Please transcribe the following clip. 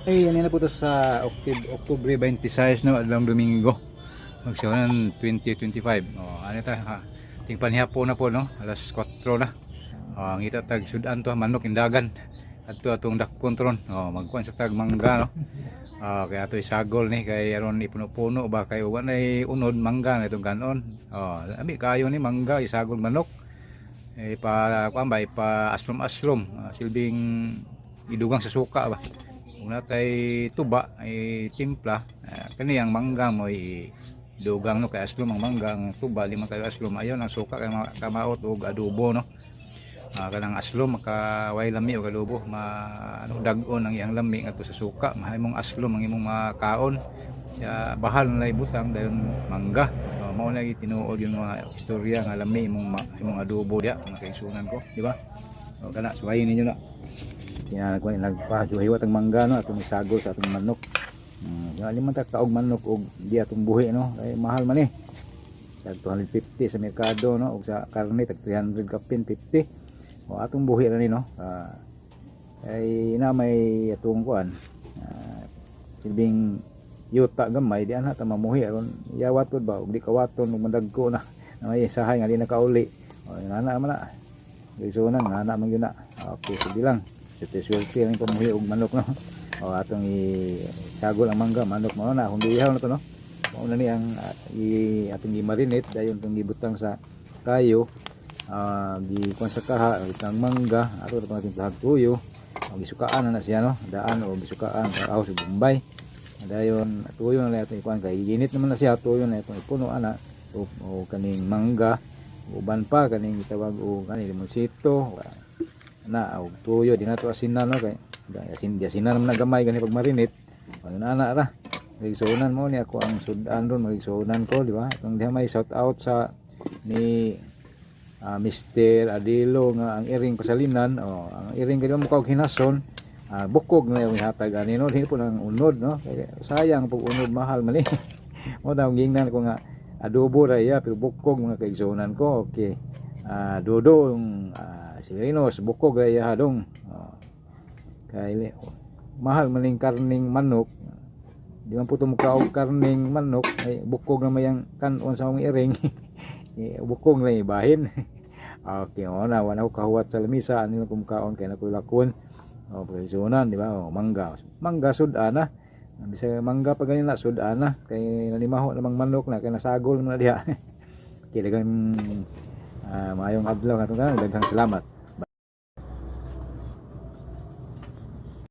Ay, ano na po to sa Oktubre 26, no, adlang Domingo. Magsiyawan 2025. Ano ta ha? Ting panhihapo na po, no. Alas 4 na. Ang ita tag sudan to manok indagan. Adto atong dakkontron. Magkuan sa tag mangga, no. Kaya ato isagol ni kay aron ipuno-puno ba kay wa nay unod mangga na itong kanon. Abi kayo ni mangga isagol manok. Pa kuan ba ipa aslom-aslom, silbing idugang sa suka ba. Kung natay tuba ay timpla, kani ang mangga mo idugang no kay aslom ang mangga, ang tuba lima kay aslom ayon ang suka kay kamaot og adobo no. Kanang aslom makaway lami og adobo ano dag-on ang iyang lami ngadto sa suka, mahimong aslom ang imong makaon. Siya bahal na ibutang dayon mangga. Mao na tinuod yung mga istorya nga lami imong adobo dia makaisunan ko, di ba? Kana suwayin ninyo na. Nagpahiwat ang mangga no atong isagol sa atong manok. Limang taog manok og di atong buhi no kay mahal man tag 250 sa merkado no og sa karne tag 300 kapin 50 o atong buhi ra ni no. Ay na may atong kuan silbing yuta gamay di ana ta mamuhi aron yawatod ba og di kawaton og madagko na may sahay nga di na kauli ana man na gisunan ana man gyud na. Okay sige lang. Swerte ang pamuhi og manok no. Atong isagol ang mangga manok mo na kung dihaw na to no. Mao na ni ang atong i-marinate dayon tong gibutang sa kayo. Gikuan sa kaha itang mangga ato na ating tuyo. Gisukaan na siya no. Daan o gisukaan sa sa Bombay. Dayon tuyo na natin ikuan kay init naman na siya tuyo na itong ipuno ana o kaning mangga uban pa kaning gitawag og kaning limonsito na og tuyo di na to asinan no kay asinan naman na gamay gani pag marinate ana ra magigsunan mo ni ako ang sudan ron magigsunan ko di ba itong diha may shout out sa ni Mr. Adilo nga ang iring pasalinan ang iring kay mo kog hinason bukog na yung hatag ani no hindi po nang unod no kay sayang pag unod mahal man mo daw gingnan ko nga adobo ra iya pero bukog mga kaigsunan ko okay dodong Silinos bukog ra iya dong kay mahal maning karning manok di man puto muka og karning manok ay bukog na mayang kanon sa mong iring bukog na ibahin. Okay na wala ko kahuwat sa lamisa ano kumkaon kay nakulakon pagisunan di ba mangga sudana bisa mangga pag ganyan na sudana kay nanimaho namang manok na kay nasagol na diha. Kay dagang mayong adlaw katong daghang salamat.